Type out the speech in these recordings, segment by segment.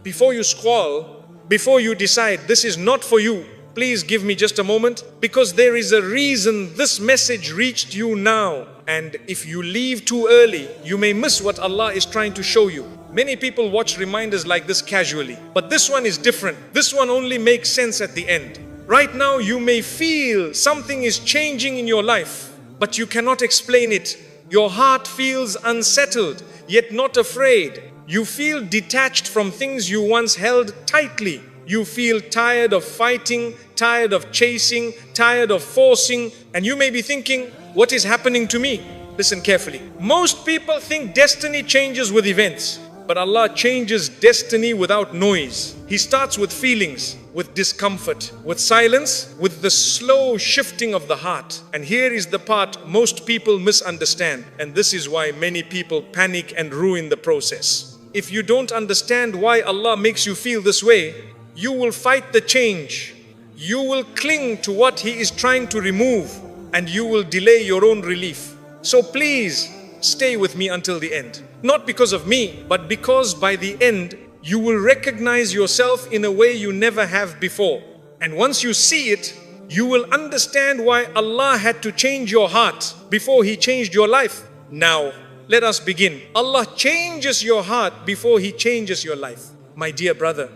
before you scroll, before you decide this is not for you, please give me just a moment, because there is a reason this message reached you now. And if you leave too early, you may miss what Allah is trying to show you. Many people watch reminders like this casually, but this one is different. This one only makes sense at the end. Right now, you may feel something is changing in your life, but you cannot explain it. Your heart feels unsettled, yet not afraid. You feel detached from things you once held tightly. You feel tired of fighting, tired of chasing, tired of forcing, and you may be thinking, what is happening to me? Listen carefully. Most people think destiny changes with events, but Allah changes destiny without noise. He starts with feelings, with discomfort, with silence, with the slow shifting of the heart. And here is the part most people misunderstand, and this is why many people panic and ruin the process. If you don't understand why Allah makes you feel this way, you will fight the change. You will cling to what He is trying to remove, and you will delay your own relief. So please, stay with me until the end. Not because of me, but because by the end, you will recognize yourself in a way you never have before. And once you see it, you will understand why Allah had to change your heart before He changed your life. Now, let us begin. Allah changes your heart before He changes your life. My dear brother,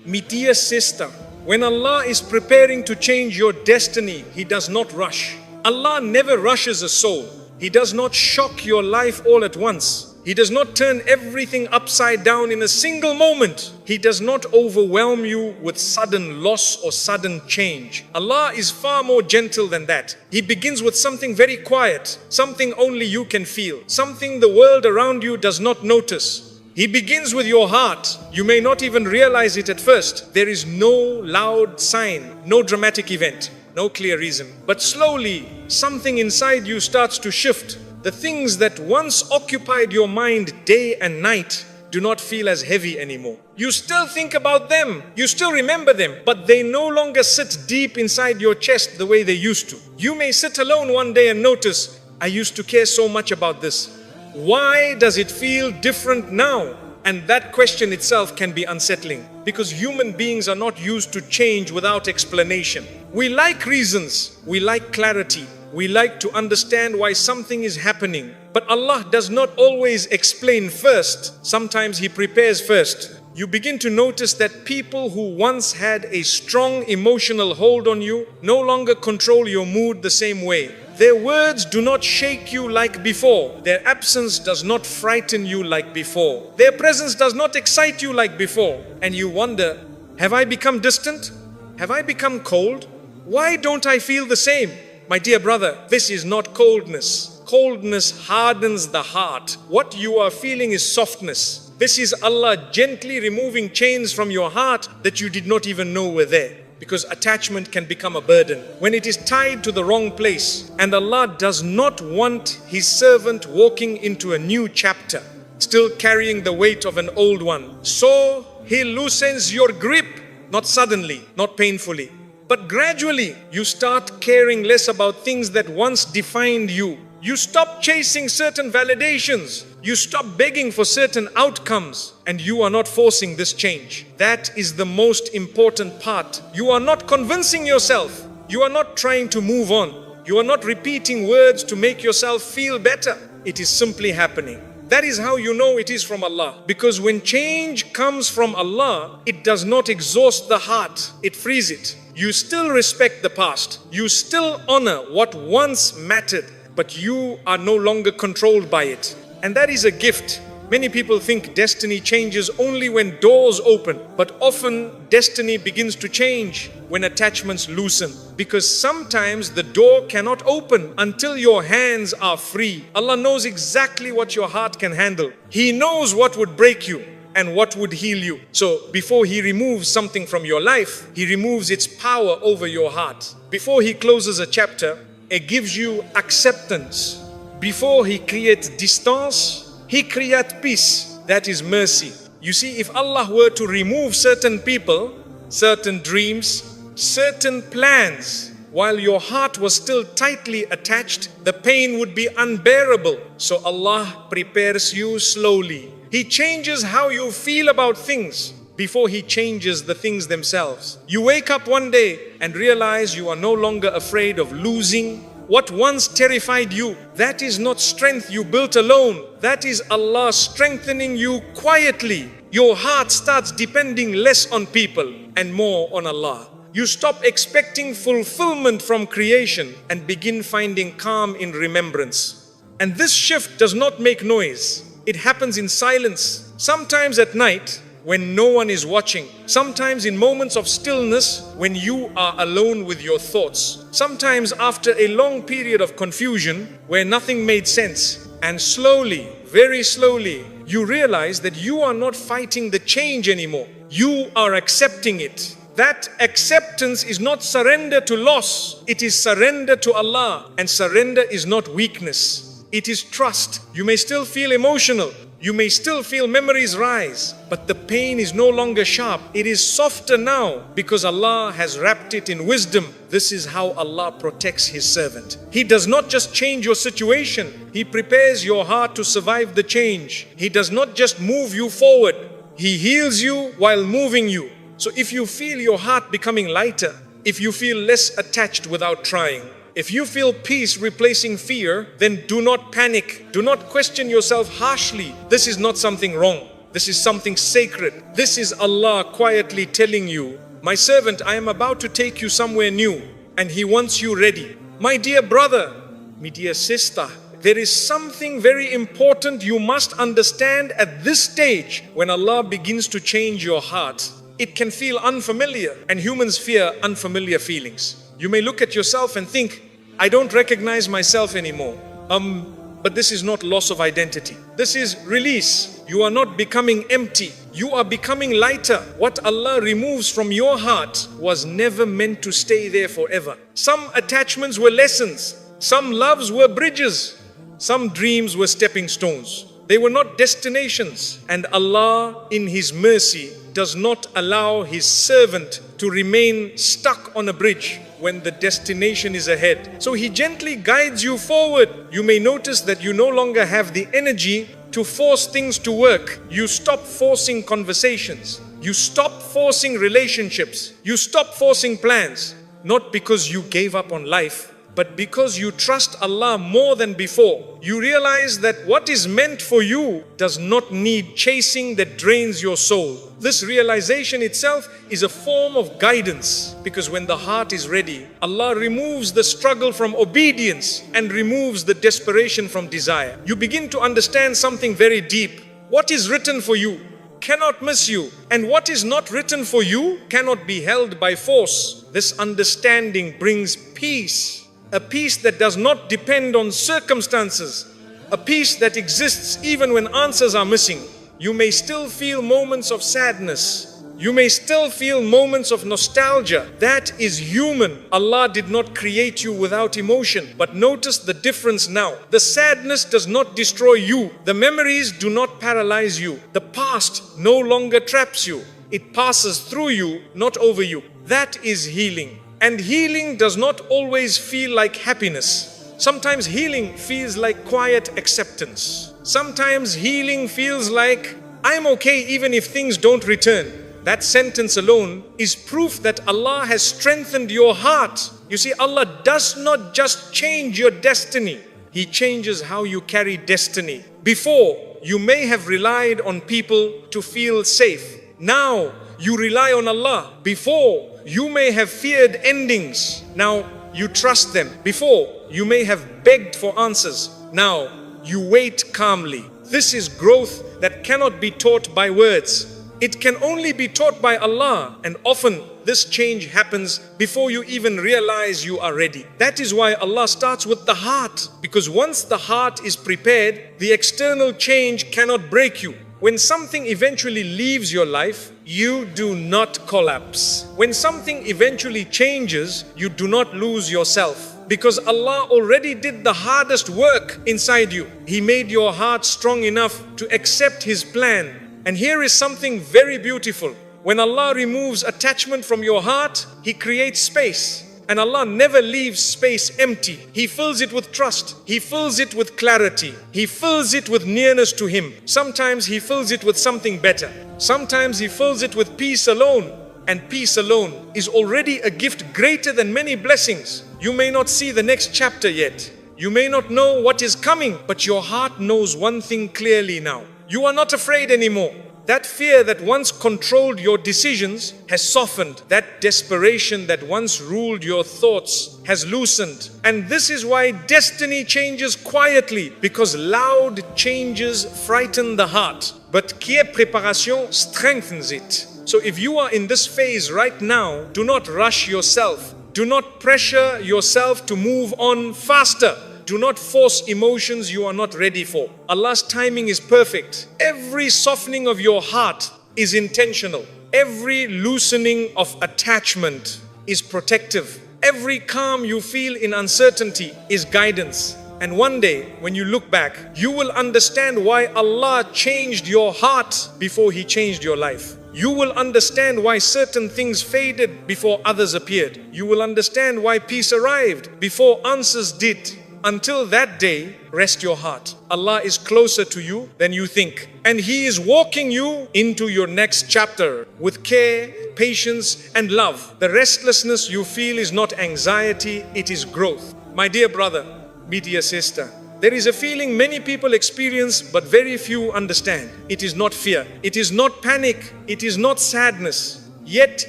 my dear sister, when Allah is preparing to change your destiny, He does not rush. Allah never rushes a soul. He does not shock your life all at once. He does not turn everything upside down in a single moment. He does not overwhelm you with sudden loss or sudden change. Allah is far more gentle than that. He begins with something very quiet, something only you can feel, something the world around you does not notice. He begins with your heart. You may not even realize it at first. There is no loud sign, no dramatic event, no clear reason. But slowly, something inside you starts to shift. The things that once occupied your mind day and night do not feel as heavy anymore. You still think about them, you still remember them, but they no longer sit deep inside your chest the way they used to. You may sit alone one day and notice, I used to care so much about this. Why does it feel different now? And that question itself can be unsettling, because human beings are not used to change without explanation. We like reasons, we like clarity, we like to understand why something is happening. But Allah does not always explain first. Sometimes He prepares first. You begin to notice that people who once had a strong emotional hold on you no longer control your mood the same way. Their words do not shake you like before. Their absence does not frighten you like before. Their presence does not excite you like before. And you wonder, have I become distant? Have I become cold? Why don't I feel the same? My dear brother, this is not coldness. Coldness hardens the heart. What you are feeling is softness. This is Allah gently removing chains from your heart that you did not even know were there. Because attachment can become a burden when it is tied to the wrong place. And Allah does not want His servant walking into a new chapter, still carrying the weight of an old one. So He loosens your grip, not suddenly, not painfully, but gradually. You start caring less about things that once defined you. You stop chasing certain validations. You stop begging for certain outcomes, and you are not forcing this change. That is the most important part. You are not convincing yourself. You are not trying to move on. You are not repeating words to make yourself feel better. It is simply happening. That is how you know it is from Allah. Because when change comes from Allah, it does not exhaust the heart. It frees it. You still respect the past. You still honor what once mattered, but you are no longer controlled by it. And that is a gift. Many people think destiny changes only when doors open, but often destiny begins to change when attachments loosen. Because sometimes the door cannot open until your hands are free. Allah knows exactly what your heart can handle. He knows what would break you and what would heal you. So before He removes something from your life, He removes its power over your heart. Before He closes a chapter, it gives you acceptance. Before He creates distance, He creates peace. That is mercy. You see, if Allah were to remove certain people, certain dreams, certain plans, while your heart was still tightly attached, the pain would be unbearable. So Allah prepares you slowly. He changes how you feel about things. before He changes the things themselves. You wake up one day and realize you are no longer afraid of losing what once terrified you. That is not strength you built alone. That is Allah strengthening you quietly. Your heart starts depending less on people and more on Allah. You stop expecting fulfillment from creation and begin finding calm in remembrance. And this shift does not make noise. It happens in silence. Sometimes at night, when no one is watching. Sometimes in moments of stillness, when you are alone with your thoughts. Sometimes after a long period of confusion, where nothing made sense. And slowly, very slowly, you realize that you are not fighting the change anymore. You are accepting it. That acceptance is not surrender to loss. It is surrender to Allah. And surrender is not weakness. It is trust. You may still feel emotional. You may still feel memories rise, but the pain is no longer sharp. It is softer now because Allah has wrapped it in wisdom. This is how Allah protects His servant. He does not just change your situation. He prepares your heart to survive the change. He does not just move you forward. He heals you while moving you. So if you feel your heart becoming lighter, if you feel less attached without trying, if you feel peace replacing fear, then do not panic. Do not question yourself harshly. This is not something wrong. This is something sacred. This is Allah quietly telling you, my servant, I am about to take you somewhere new, and He wants you ready. My dear brother, my dear sister, there is something very important you must understand at this stage. When Allah begins to change your heart, it can feel unfamiliar, and humans fear unfamiliar feelings. You may look at yourself and think, I don't recognize myself anymore. But this is not loss of identity. This is release. You are not becoming empty. You are becoming lighter. What Allah removes from your heart was never meant to stay there forever. Some attachments were lessons. Some loves were bridges. Some dreams were stepping stones. They were not destinations. And Allah, in His mercy, does not allow His servant to remain stuck on a bridge when the destination is ahead. So He gently guides you forward. You may notice that you no longer have the energy to force things to work. You stop forcing conversations. You stop forcing relationships. You stop forcing plans. Not because you gave up on life, but because you trust Allah more than before. You realize that what is meant for you does not need chasing that drains your soul. This realization itself is a form of guidance, because when the heart is ready, Allah removes the struggle from obedience and removes the desperation from desire. You begin to understand something very deep. What is written for you cannot miss you, and what is not written for you cannot be held by force. This understanding brings peace. A peace that does not depend on circumstances. A peace that exists even when answers are missing. You may still feel moments of sadness. You may still feel moments of nostalgia. That is human. Allah did not create you without emotion. But notice the difference now. The sadness does not destroy you. The memories do not paralyze you. The past no longer traps you. It passes through you, not over you. That is healing. And healing does not always feel like happiness. Sometimes healing feels like quiet acceptance. Sometimes healing feels like, I'm okay even if things don't return. That sentence alone is proof that Allah has strengthened your heart. You see, Allah does not just change your destiny. He changes how you carry destiny. Before, you may have relied on people to feel safe. Now, you rely on Allah. Before, you may have feared endings. Now you trust them. Before, you may have begged for answers. Now you wait calmly. This is growth that cannot be taught by words. It can only be taught by Allah. And often this change happens before you even realize you are ready. That is why Allah starts with the heart. Because once the heart is prepared, the external change cannot break you. When something eventually leaves your life, you do not collapse. When something eventually changes, you do not lose yourself. Because Allah already did the hardest work inside you. He made your heart strong enough to accept His plan. And here is something very beautiful. When Allah removes attachment from your heart, He creates space. And Allah never leaves space empty. He fills it with trust. He fills it with clarity. He fills it with nearness to Him. Sometimes He fills it with something better. Sometimes He fills it with peace alone. And peace alone is already a gift greater than many blessings. You may not see the next chapter yet. You may not know what is coming, but your heart knows one thing clearly now. You are not afraid anymore. That fear that once controlled your decisions has softened. That desperation that once ruled your thoughts has loosened. And this is why destiny changes quietly, because loud changes frighten the heart. But qui est préparation strengthens it. So if you are in this phase right now, do not rush yourself. Do not pressure yourself to move on faster. Do not force emotions you are not ready for. Allah's timing is perfect. Every softening of your heart is intentional. Every loosening of attachment is protective. Every calm you feel in uncertainty is guidance. And one day, when you look back, you will understand why Allah changed your heart before He changed your life. You will understand why certain things faded before others appeared. You will understand why peace arrived before answers did. Until that day, rest your heart. Allah is closer to you than you think. And He is walking you into your next chapter with care, patience, and love. The restlessness you feel is not anxiety, it is growth. My dear brother, my dear sister, there is a feeling many people experience but very few understand. It is not fear. It is not panic. It is not sadness. Yet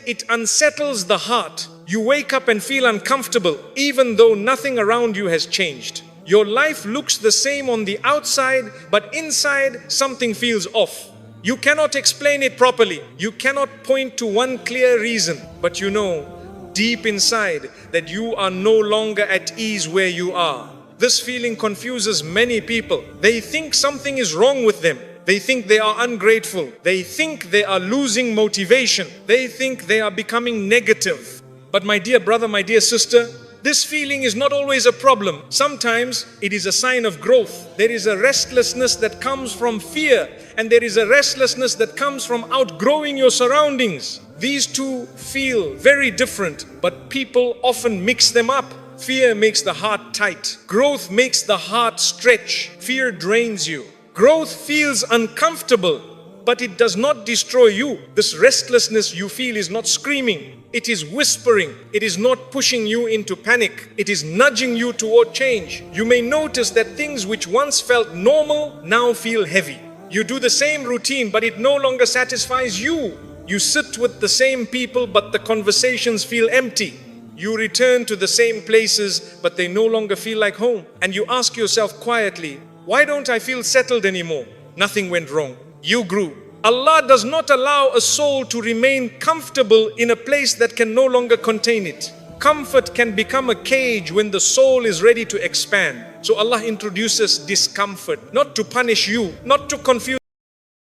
it unsettles the heart. You wake up and feel uncomfortable even though nothing around you has changed. Your life looks the same on the outside, but inside something feels off. You cannot explain it properly. You cannot point to one clear reason, but you know deep inside that you are no longer at ease where you are. This feeling confuses many people. They think something is wrong with them. They think they are ungrateful. They think they are losing motivation. They think they are becoming negative. But my dear brother, my dear sister, this feeling is not always a problem. Sometimes it is a sign of growth. There is a restlessness that comes from fear, and there is a restlessness that comes from outgrowing your surroundings. These two feel very different, but people often mix them up. Fear makes the heart tight. Growth makes the heart stretch. Fear drains you. Growth feels uncomfortable, but it does not destroy you. This restlessness you feel is not screaming. It is whispering. It is not pushing you into panic. It is nudging you toward change. You may notice that things which once felt normal now feel heavy. You do the same routine, but it no longer satisfies you. You sit with the same people, but the conversations feel empty. You return to the same places, but they no longer feel like home. And you ask yourself quietly, why don't I feel settled anymore? Nothing went wrong. You grew. Allah does not allow a soul to remain comfortable in a place that can no longer contain it. Comfort can become a cage when the soul is ready to expand. So Allah introduces discomfort, not to punish you, not to confuse